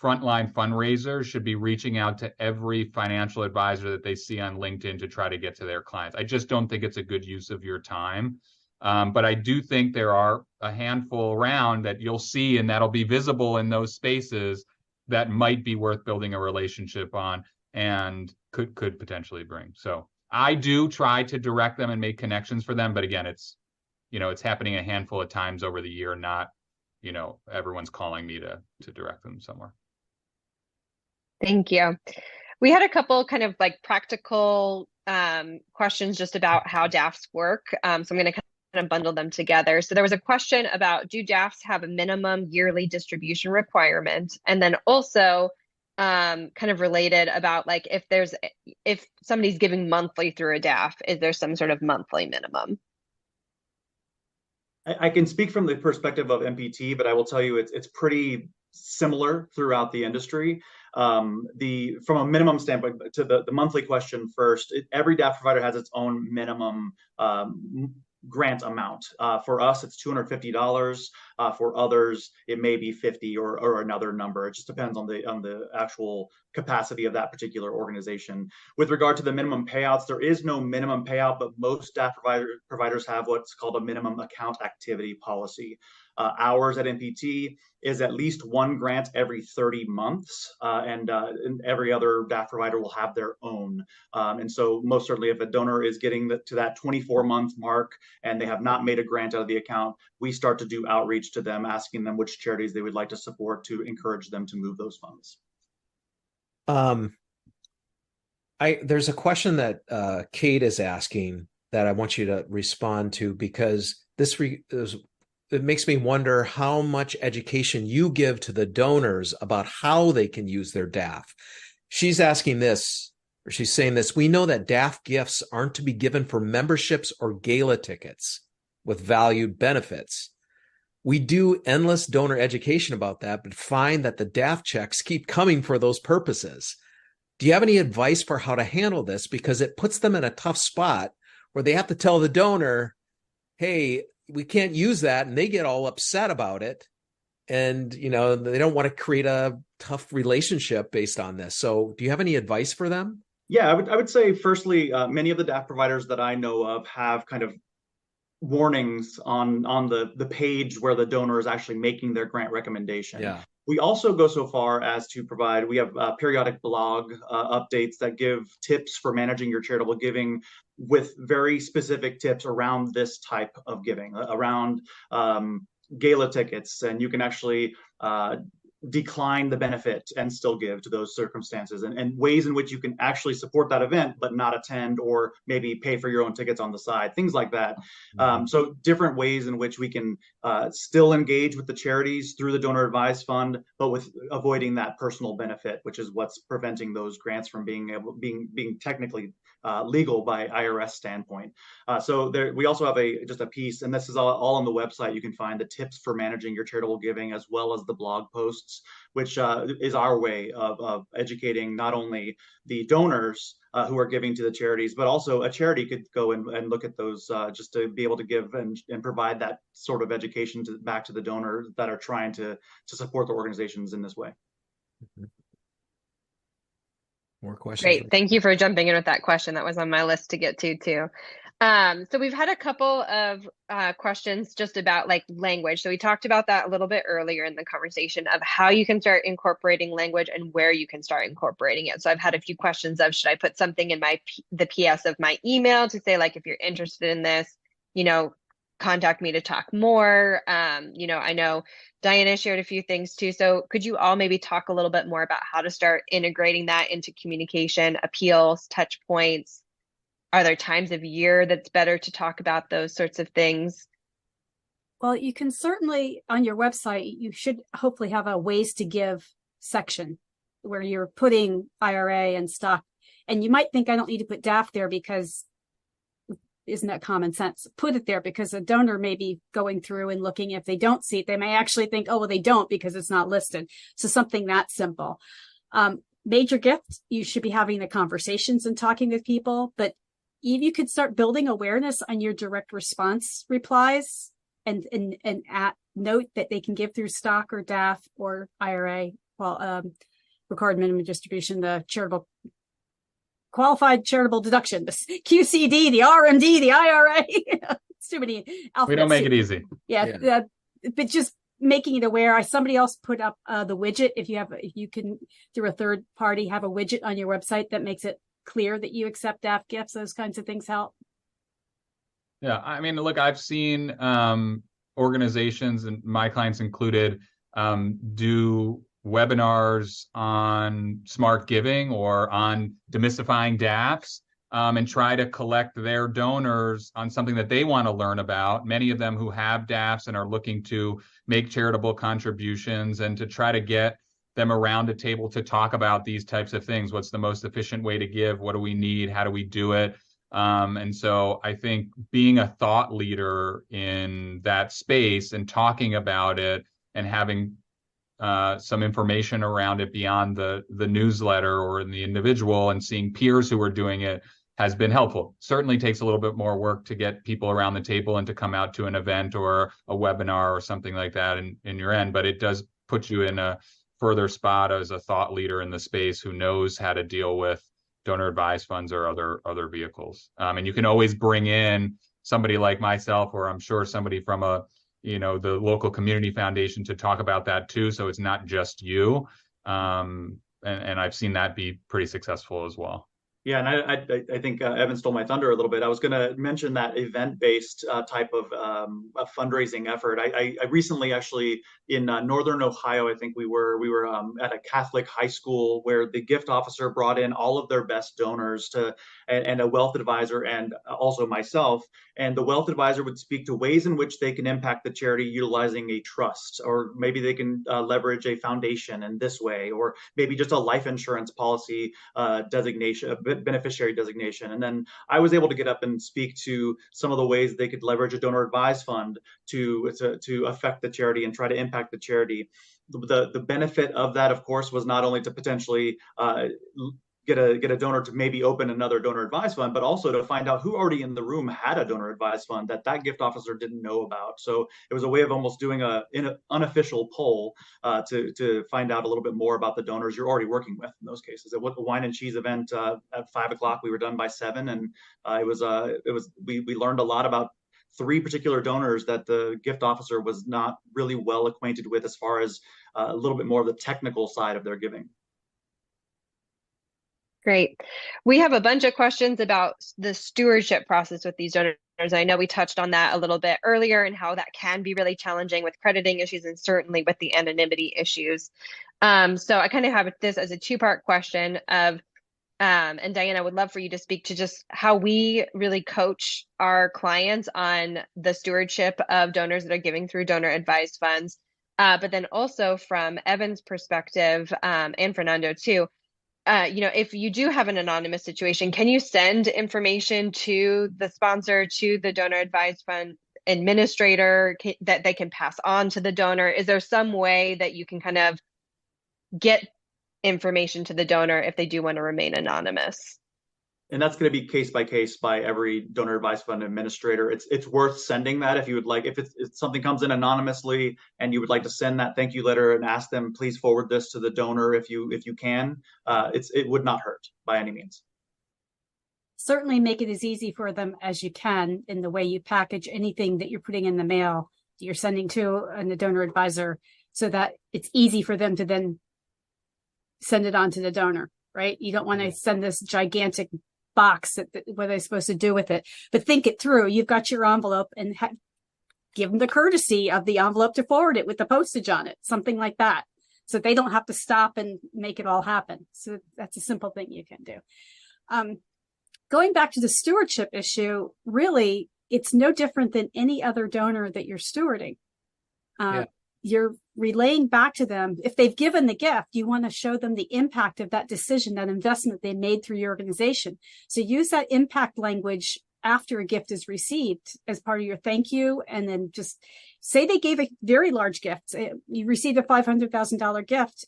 frontline fundraisers should be reaching out to every financial advisor that they see on LinkedIn to try to get to their clients. I just don't think it's a good use of your time. But I do think there are a handful around that you'll see, and that'll be visible in those spaces that might be worth building a relationship on and could potentially bring. So I do try to direct them and make connections for them. But again, it's happening a handful of times over the year, not, everyone's calling me to direct them somewhere. Thank you. We had a couple kind of like practical questions just about how DAFs work. So I'm going to kind of bundle them together. So there was a question about, do DAFs have a minimum yearly distribution requirement? And then also kind of related about like if somebody's giving monthly through a DAF, is there some sort of monthly minimum? I can speak from the perspective of MPT, but I will tell you it's pretty similar throughout the industry. From a minimum standpoint, to the monthly question first, every DAF provider has its own minimum grant amount. For us, it's $250. For others, it may be 50 or another number. It just depends on the actual capacity of that particular organization. With regard to the minimum payouts, there is no minimum payout, but most DAF providers have what's called a minimum account activity policy. Ours at MPT is at least one grant every 30 months, and every other DAF provider will have their own. And so most certainly if a donor is getting to that 24-month mark and they have not made a grant out of the account, we start to do outreach to them, asking them which charities they would like to support to encourage them to move those funds. There's a question that Kate is asking that I want you to respond to, because it makes me wonder how much education you give to the donors about how they can use their DAF. She's asking this, or she's saying this: we know that DAF gifts aren't to be given for memberships or gala tickets with valued benefits. We do endless donor education about that, but find that the DAF checks keep coming for those purposes. Do you have any advice for how to handle this? Because it puts them in a tough spot where they have to tell the donor, hey, we can't use that, and they get all upset about it. And, they don't want to create a tough relationship based on this. So do you have any advice for them? Yeah, I would say, firstly, many of the DAF providers that I know of have kind of warnings on the page where the donor is actually making their grant recommendation. Yeah. We also go so far as to provide, we have periodic blog updates that give tips for managing your charitable giving, with very specific tips around this type of giving, around gala tickets. And you can actually decline the benefit and still give to those circumstances, and ways in which you can actually support that event but not attend, or maybe pay for your own tickets on the side, things like that. So different ways in which we can still engage with the charities through the donor advised fund, but with avoiding that personal benefit, which is what's preventing those grants from being technically legal by IRS standpoint. So we also have just a piece, and this is all on the website. You can find the tips for managing your charitable giving, as well as the blog posts, which is our way of educating not only the donors who are giving to the charities, but also a charity could go and look at those just to be able to give and provide that sort of education back to the donors that are trying to support the organizations in this way. Mm-hmm. More questions? Great. Thank you for jumping in with that question. That was on my list to get to too. So we've had a couple of questions just about like language. So we talked about that a little bit earlier in the conversation of how you can start incorporating language and where you can start incorporating it. So I've had a few questions of, should I put something in the PS of my email to say, like, if you're interested in this, contact me to talk more. I know Diana shared a few things too. So could you all maybe talk a little bit more about how to start integrating that into communication, appeals, touch points? Are there times of year that's better to talk about those sorts of things? Well, you can certainly, on your website, you should hopefully have a ways to give section where you're putting IRA and stock. And you might think, I don't need to put DAF there because isn't that common sense? Put it there, because a donor may be going through and looking. If they don't see it, they may actually think, oh, well, they don't because it's not listed. So something that simple. Major gift, you should be having the conversations and talking with people, but you could start building awareness on your direct response replies and note that they can give through stock or DAF or IRA, required minimum distribution, the charitable qualified charitable deduction, the QCD, the RMD, the IRA. It's too many alphabets. We don't make it easy. Yeah. But just making it aware. Somebody else put up the widget. If you can, through a third party, have a widget on your website that makes it clear that you accept DAF gifts. Those kinds of things help. Yeah, I mean, look, I've seen organizations, and my clients included, do webinars on smart giving or on demystifying DAFs, and try to collect their donors on something that they want to learn about. Many of them who have DAFs and are looking to make charitable contributions, and to try to get them around a table to talk about these types of things. What's the most efficient way to give? What do we need? How do we do it? And so I think being a thought leader in that space and talking about it and having some information around it beyond the newsletter or in the individual, and seeing peers who are doing it, has been helpful. Certainly takes a little bit more work to get people around the table and to come out to an event or a webinar or something like that in your end, but it does put you in a further spot as a thought leader in the space who knows how to deal with donor advised funds or other vehicles. And you can always bring in somebody like myself, or I'm sure somebody from the local community foundation, to talk about that too. So it's not just you. And I've seen that be pretty successful as well. Yeah, and I think Evan stole my thunder a little bit. I was going to mention that event-based type of a fundraising effort. I recently, actually, in Northern Ohio, I think we were at a Catholic high school where the gift officer brought in all of their best donors and a wealth advisor, and also myself. And the wealth advisor would speak to ways in which they can impact the charity utilizing a trust, or maybe they can leverage a foundation in this way, or maybe just a life insurance policy designation, beneficiary designation. And then I was able to get up and speak to some of the ways they could leverage a donor advised fund to affect the charity and try to impact the charity. The benefit of that, of course, was not only to potentially get a donor to maybe open another donor advised fund, but also to find out who already in the room had a donor advised fund that gift officer didn't know about. So it was a way of almost doing an unofficial poll to find out a little bit more about the donors you're already working with in those cases. At the wine and cheese event at 5 o'clock, we were done by 7, and we learned a lot about 3 particular donors that the gift officer was not really well acquainted with, as far as a little bit more of the technical side of their giving. Great. We have a bunch of questions about the stewardship process with these donors. I know we touched on that a little bit earlier, and how that can be really challenging with crediting issues, and certainly with the anonymity issues. So I kind of have this as a 2-part question of, and Diana, I would love for you to speak to just how we really coach our clients on the stewardship of donors that are giving through donor advised funds. But then also from Evan's perspective, and Fernando too, if you do have an anonymous situation, can you send information to the sponsor, to the donor advised fund administrator, that they can pass on to the donor? Is there some way that you can kind of get information to the donor if they do want to remain anonymous? And that's going to be case by case by every donor advised fund administrator. It's worth sending that if you would like. If something comes in anonymously and you would like to send that thank you letter and ask them, please forward this to the donor if you can. It would not hurt by any means. Certainly make it as easy for them as you can in the way you package anything that you're putting in the mail that you're sending to the donor advisor, so that it's easy for them to then send it on to the donor, right? You don't want to send this gigantic box what are they supposed to do with it, but think it through. You've got your envelope, and give them the courtesy of the envelope to forward it with the postage on it, something like that, so they don't have to stop and make it all happen. So that's a simple thing you can do. Going back to the stewardship issue, really, it's no different than any other donor that you're stewarding. You're relaying back to them. If they've given the gift, you want to show them the impact of that decision, that investment they made through your organization. So use that impact language after a gift is received as part of your thank you. And then just say they gave a very large gift. You received a $500,000 gift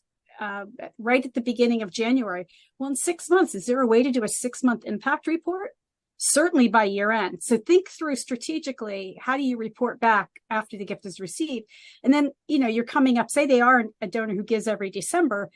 right at the beginning of January. Well, in 6 months, is there a way to do a 6-month impact report? Certainly by year end. So think through strategically, how do you report back after the gift is received? And then, you're coming up, say they are a donor who gives every December.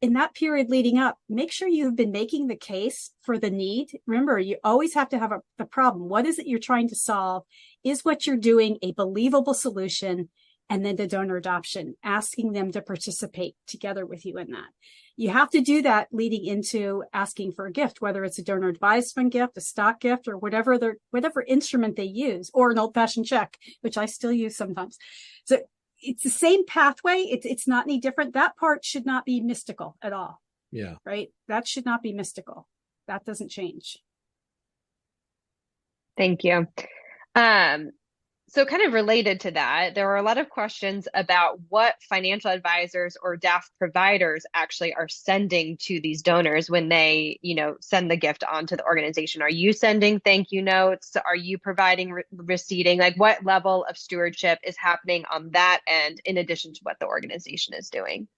In that period leading up, make sure you've been making the case for the need. Remember, you always have to have the problem. What is it you're trying to solve? Is what you're doing a believable solution? And then the donor adoption, asking them to participate together with you in that. You have to do that leading into asking for a gift, whether it's a donor advised fund gift, a stock gift, or whatever instrument they use, or an old-fashioned check, which I still use sometimes. So it's the same pathway. It's not any different. That part should not be mystical at all. Yeah. Right? That should not be mystical. That doesn't change. Thank you. So kind of related to that, there were a lot of questions about what financial advisors or DAF providers actually are sending to these donors when they, send the gift onto the organization. Are you sending thank you notes? Are you providing receipting? Like, what level of stewardship is happening on that end in addition to what the organization is doing?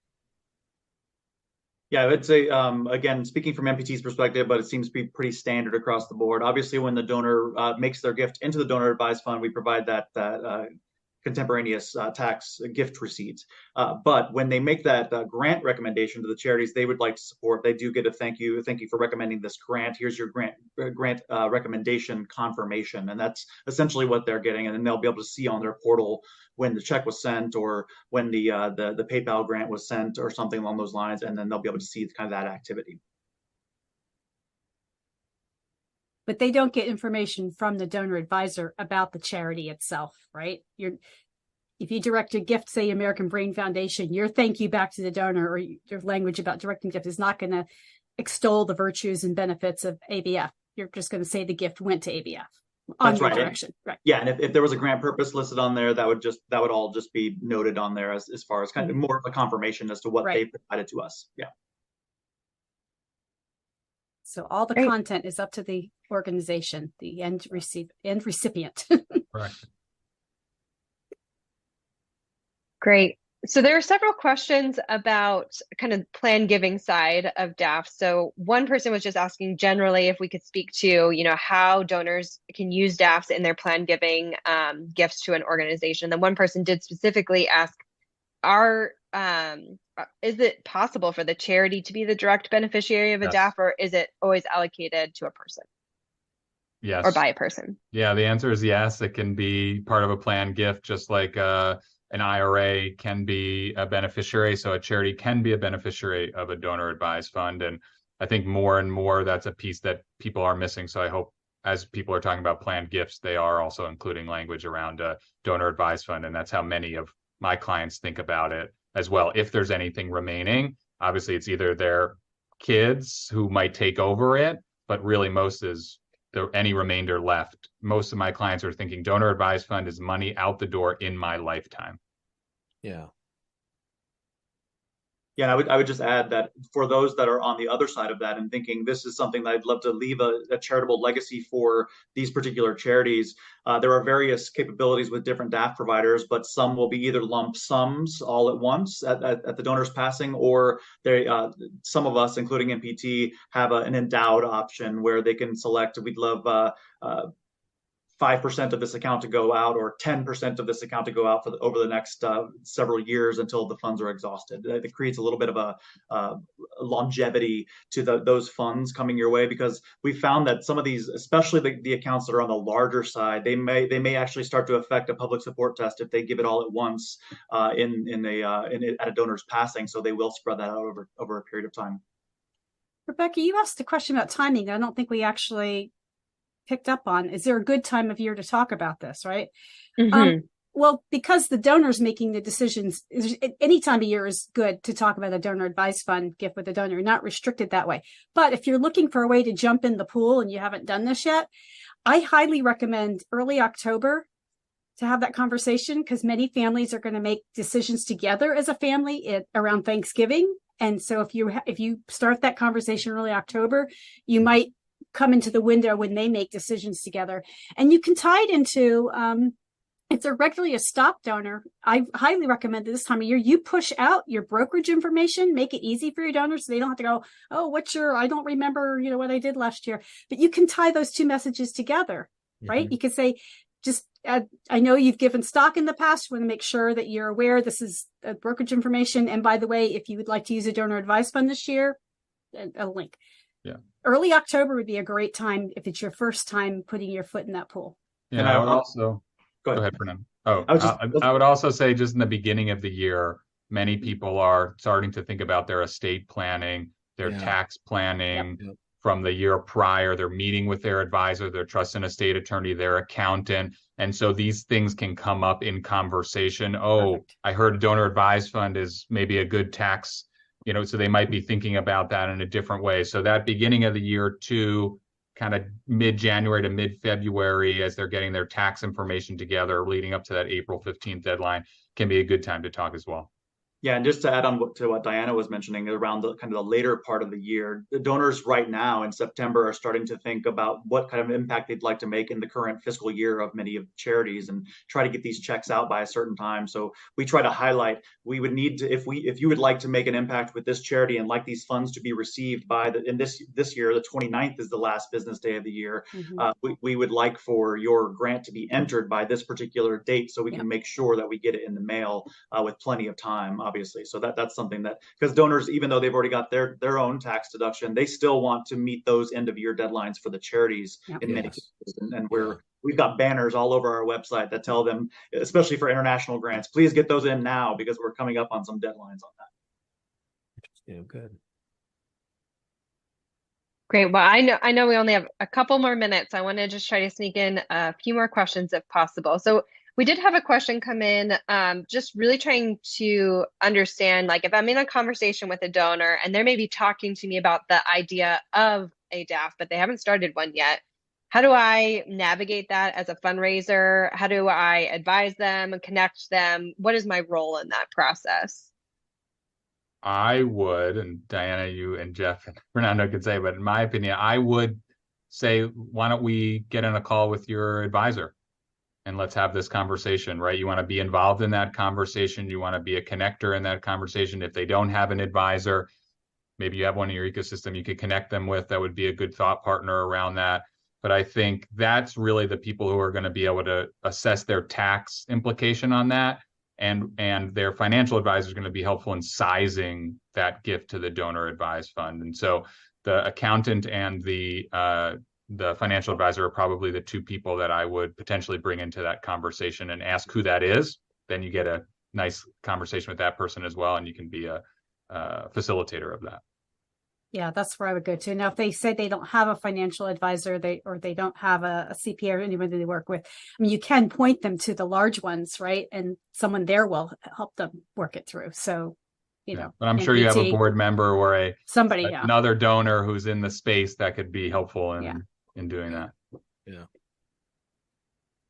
Yeah, I would say, again, speaking from MPT's perspective, but it seems to be pretty standard across the board. Obviously, when the donor makes their gift into the donor advised fund, we provide that contemporaneous tax gift receipt. But when they make that grant recommendation to the charities they would like to support, they do get a thank you for recommending this grant. Here's your grant recommendation confirmation, and that's essentially what they're getting. And then they'll be able to see on their portal when the check was sent or when the PayPal grant was sent or something along those lines, and then they'll be able to see kind of that activity. But they don't get information from the donor advisor about the charity itself, right? If you direct a gift, say American Brain Foundation, your thank you back to the donor or your language about directing gift is not going to extol the virtues and benefits of ABF. You're just going to say the gift went to ABF. That's right. Direction. Right. Yeah, and if there was a grant purpose listed on there, that would all just be noted on there as far as kind of more of a confirmation as to what they provided to us. Yeah. So all the content is up to the organization, the end recipient. Correct. Great. So there are several questions about kind of plan giving side of DAF. So one person was just asking generally if we could speak to, how donors can use DAFs in their plan giving gifts to an organization. Then one person did specifically ask, is it possible for the charity to be the direct beneficiary of a DAF, or is it always allocated to a person? Yes. Or by a person? Yeah, the answer is yes. It can be part of a planned gift, just like an IRA can be a beneficiary. So a charity can be a beneficiary of a donor advised fund. And I think more and more that's a piece that people are missing. So I hope as people are talking about planned gifts, they are also including language around a donor advised fund. And that's how many of my clients think about it as well. If there's anything remaining, obviously it's either their kids who might take over it, but really most is any remainder left. Most of my clients are thinking donor advised fund is money out the door in my lifetime. Yeah. Yeah, I would just add that for those that are on the other side of that and thinking this is something that I'd love to leave a charitable legacy for these particular charities, there are various capabilities with different DAF providers, but some will be either lump sums all at once at the donor's passing, or some of us, including MPT, have an endowed option where they can select, we'd love 5% of this account to go out or 10% of this account to go out over the next several years until the funds are exhausted. It creates a little bit of a longevity to those funds coming your way, because we found that some of these, especially the accounts that are on the larger side, they may actually start to affect a public support test if they give it all at once at a donor's passing. So they will spread that out over a period of time. Rebecca, you asked a question about timing that I don't think we actually picked up on. Is there a good time of year to talk about this, right? Mm-hmm. Well, because the donor's making the decisions, any time of year is good to talk about a donor advised fund gift with a donor. You're not restricted that way. But if you're looking for a way to jump in the pool and you haven't done this yet, I highly recommend early October to have that conversation, because many families are going to make decisions together as a family around Thanksgiving. And so if you start that conversation early October, you might come into the window when they make decisions together. And you can tie it into, if they're regularly a stock donor, I highly recommend that this time of year, you push out your brokerage information, make it easy for your donors so they don't have to go, oh, I don't remember, what I did last year. But you can tie those two messages together, right? You could say, I know you've given stock in the past. You want to make sure that you're aware this is brokerage information. And by the way, if you would like to use a donor advised fund this year, a link. Yeah. Early October would be a great time if it's your first time putting your foot in that pool. Yeah, and I would also go ahead, Fernando. I would also say, just in the beginning of the year, many people are starting to think about their estate planning, their tax planning from the year prior. They're meeting with their advisor, their trust and estate attorney, their accountant. And so these things can come up in conversation. Perfect. I heard a donor advised fund is maybe a good tax, so they might be thinking about that in a different way. So that beginning of the year to kind of mid-January to mid-February, as they're getting their tax information together leading up to that April 15th deadline, can be a good time to talk as well. Yeah, and just to add on to what Diana was mentioning around the kind of the later part of the year, the donors right now in September are starting to think about what kind of impact they'd like to make in the current fiscal year of many of charities and try to get these checks out by a certain time. So we try to highlight, we would need to, if you would like to make an impact with this charity and like these funds to be received by this year, the 29th is the last business day of the year. We would like for your grant to be entered by this particular date so we can make sure that we get it in the mail with plenty of time, obviously. So that's something that, because donors, even though they've already got their own tax deduction, they still want to meet those end of year deadlines for the charities in many cases. And we've got banners all over our website that tell them, especially for international grants, please get those in now because we're coming up on some deadlines on that. Yeah, good. Great. Well, I know we only have a couple more minutes. I want to just try to sneak in a few more questions if possible. So we did have a question come in, just really trying to understand, like, if I'm in a conversation with a donor and they're maybe talking to me about the idea of a DAF, but they haven't started one yet, how do I navigate that as a fundraiser? How do I advise them and connect them? What is my role in that process? I would, and Diana, you and Jeff and Fernando could say, but in my opinion, I would say, why don't we get in a call with your advisor? And let's have this conversation, right? You want to be involved in that conversation. You want to be a connector in that conversation. If they don't have an advisor, maybe you have one in your ecosystem you could connect them with. That would be a good thought partner around that. But I think that's really the people who are going to be able to assess their tax implication on that. And their financial advisor is going to be helpful in sizing that gift to the donor advised fund. And so the accountant and the financial advisor are probably the two people that I would potentially bring into that conversation and ask who that is. Then you get a nice conversation with that person as well, and you can be a facilitator of that. Yeah, that's where I would go to. Now, if they say they don't have a financial advisor, they don't have a CPA or anyone that they work with, I mean, you can point them to the large ones, right? And someone there will help them work it through. So, but I'm sure you have a board member or another donor who's in the space that could be helpful in doing that. Yeah.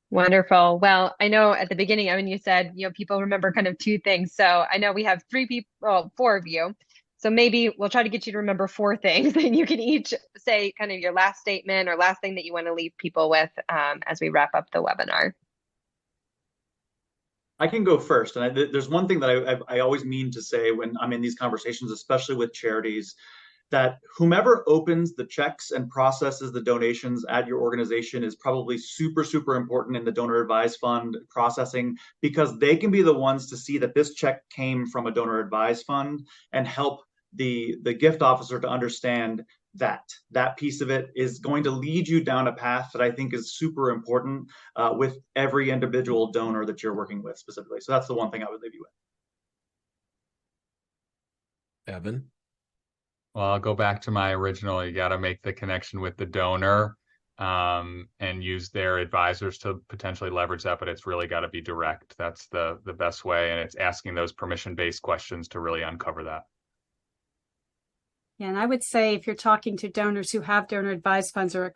Wonderful. Well, I know at the beginning, I mean, you said, people remember kind of two things. So I know we have four of you. So maybe we'll try to get you to remember four things, and you can each say kind of your last statement or last thing that you want to leave people with as we wrap up the webinar. I can go first. And there's one thing that I always mean to say when I'm in these conversations, especially with charities, that whomever opens the checks and processes the donations at your organization is probably super, super important in the donor advised fund processing, because they can be the ones to see that this check came from a donor advised fund and help the gift officer to understand that piece of it is going to lead you down a path that I think is super important with every individual donor that you're working with specifically. So that's the one thing I would leave you with. Evan? Well, I'll go back to my original. You got to make the connection with the donor and use their advisors to potentially leverage that, but it's really got to be direct. That's the best way. And it's asking those permission-based questions to really uncover that. Yeah, and I would say if you're talking to donors who have donor advised funds or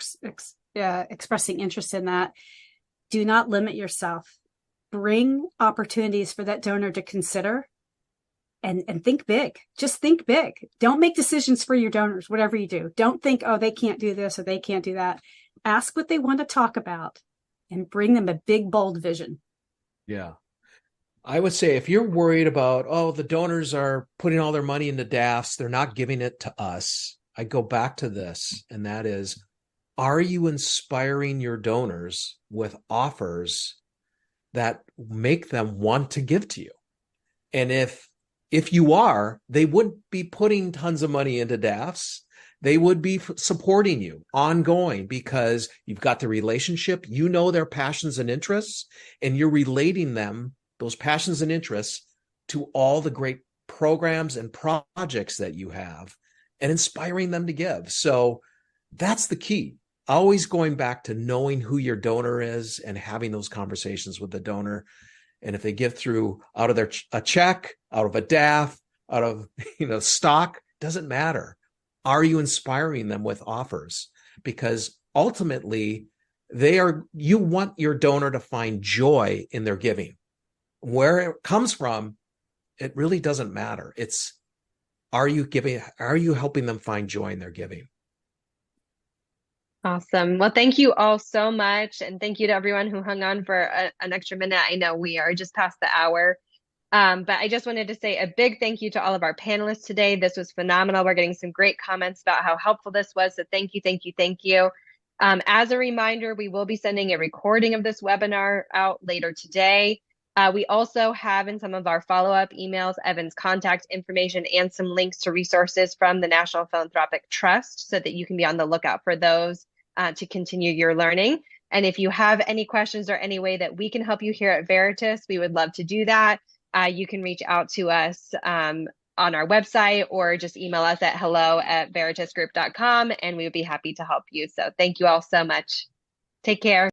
expressing interest in that, do not limit yourself. Bring opportunities for that donor to consider, and think big. Just think big. Don't make decisions for your donors, whatever you do. Don't think, oh, they can't do this or they can't do that. Ask what they want to talk about and bring them a big, bold vision. Yeah. I would say if you're worried about, oh, the donors are putting all their money into DAFs, they're not giving it to us. I go back to this, and that is, are you inspiring your donors with offers that make them want to give to you? And if you are, they would be putting tons of money into DAFs. They would be supporting you ongoing because you've got the relationship, you know their passions and interests, and you're relating them, those passions and interests, to all the great programs and projects that you have and inspiring them to give. So that's the key. Always going back to knowing who your donor is and having those conversations with the donor. And if they give through out of a check, out of a DAF, out of stock, doesn't matter. Are you inspiring them with offers? Because ultimately, you want your donor to find joy in their giving. Where it comes from, it really doesn't matter. It's, are you helping them find joy in their giving? Awesome. Well, thank you all so much. And thank you to everyone who hung on for an extra minute. I know we are just past the hour. But I just wanted to say a big thank you to all of our panelists today. This was phenomenal. We're getting some great comments about how helpful this was. So thank you, thank you, thank you. As a reminder, we will be sending a recording of this webinar out later today. We also have in some of our follow-up emails Evan's contact information and some links to resources from the National Philanthropic Trust so that you can be on the lookout for those to continue your learning. And if you have any questions or any way that we can help you here at Veritas, we would love to do that. You can reach out to us on our website or just email us at hello@veritasgroup.com and we would be happy to help you. So thank you all so much. Take care.